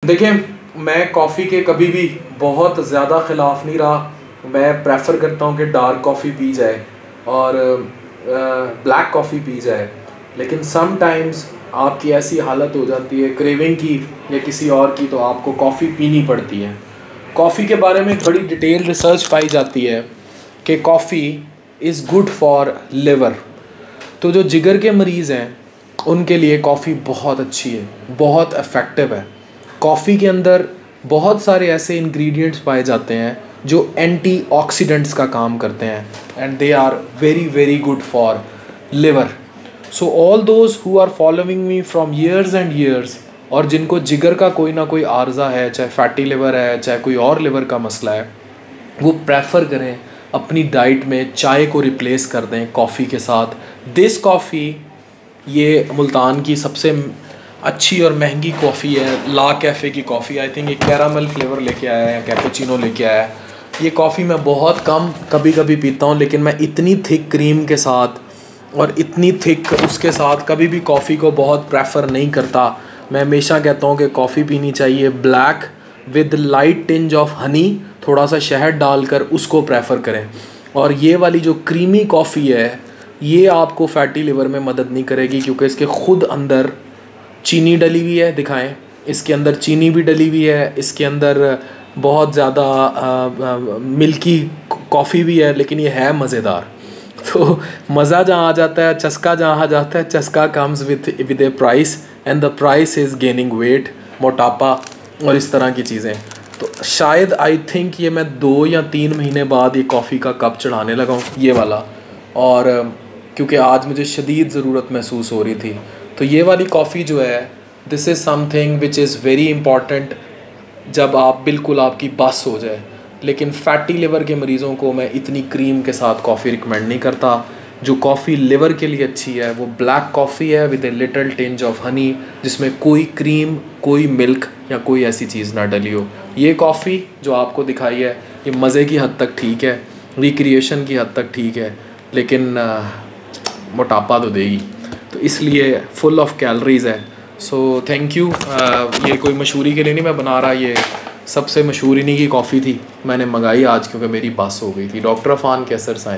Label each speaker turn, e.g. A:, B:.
A: देखिए, मैं कॉफ़ी के कभी भी बहुत ज़्यादा ख़िलाफ़ नहीं रहा। मैं प्रेफर करता हूँ कि डार्क कॉफ़ी पी जाए और ब्लैक कॉफ़ी पी जाए, लेकिन सम टाइम्स आपकी ऐसी हालत हो जाती है क्रेविंग की या किसी और की, तो आपको कॉफ़ी पीनी पड़ती है। कॉफ़ी के बारे में बड़ी डिटेल रिसर्च पाई जाती है कि coffee is good for liver. तो जो जिगर के मरीज़ हैं उनके लिए कॉफ़ी बहुत अच्छी है, बहुत इफ़ेक्टिव है। कॉफ़ी के अंदर बहुत सारे ऐसे इंग्रेडिएंट्स पाए जाते हैं जो एंटीऑक्सीडेंट्स का काम करते हैं, and they are very very good for liver. So all those who are following me from years and years, और जिनको जिगर का कोई ना कोई आर्जा है, चाहे फैटी लिवर है, चाहे कोई और लिवर का मसला है, वो प्रेफर करें अपनी डाइट में चाय को रिप्लेस कर दें कॉफ़ी के साथ। दिस कॉफ़ी, ये मुल्तान की सबसे अच्छी और महंगी कॉफ़ी है, ला कैफ़े की कॉफ़ी। आई थिंक ये कैरामल फ्लेवर लेके आया है, कैपुचिनो लेके आया है। ये कॉफ़ी मैं बहुत कम कभी कभी पीता हूँ, लेकिन मैं इतनी थिक क्रीम के साथ और इतनी थिक उसके साथ कभी भी कॉफ़ी को बहुत प्रेफर नहीं करता। मैं हमेशा कहता हूँ कि कॉफ़ी पीनी चाहिए black with light tinge of honey, थोड़ा सा शहद डालकर उसको प्रेफर करें। और ये वाली जो क्रीमी कॉफ़ी है, ये आपको फैटी लिवर में मदद नहीं करेगी, क्योंकि इसके खुद अंदर चीनी डली हुई है। दिखाएं, इसके अंदर चीनी भी डली हुई है, इसके अंदर बहुत ज़्यादा मिल्की कॉफ़ी भी है, लेकिन ये है मज़ेदार। तो मज़ा जहाँ आ जाता है, चस्का जहाँ आ जाता है, चस्का comes with A price, and the price is gaining weight, मोटापा और इस तरह की चीज़ें। तो शायद आई थिंक ये मैं 2 या 3 महीने बाद ये कॉफ़ी का कप चढ़ाने लगा हूँ, ये वाला। और क्योंकि आज मुझे शदीद ज़रूरत महसूस हो रही थी, तो ये वाली कॉफ़ी जो है, this is something which is very important जब आप बिल्कुल आपकी बस हो जाए। लेकिन फ़ैटी लिवर के मरीज़ों को मैं इतनी क्रीम के साथ कॉफ़ी रिकमेंड नहीं करता। जो कॉफ़ी लिवर के लिए अच्छी है वो ब्लैक कॉफ़ी है with a little tinge of honey, जिसमें कोई क्रीम, कोई मिल्क या कोई ऐसी चीज़ ना डली हो। ये कॉफ़ी जो आपको दिखाई है, ये मज़े की हद तक ठीक है, रिक्रिएशन की हद तक ठीक है, लेकिन मोटापा तो देगी, तो इसलिए फुल ऑफ कैलोरीज़ है। So thank you. ये कोई मशहूरी के लिए नहीं मैं बना रहा, ये सबसे मशहूर इन्हीं की कॉफ़ी थी, मैंने मंगाई आज क्योंकि मेरी बस हो गई थी। डॉक्टर अफान कैसर साइन।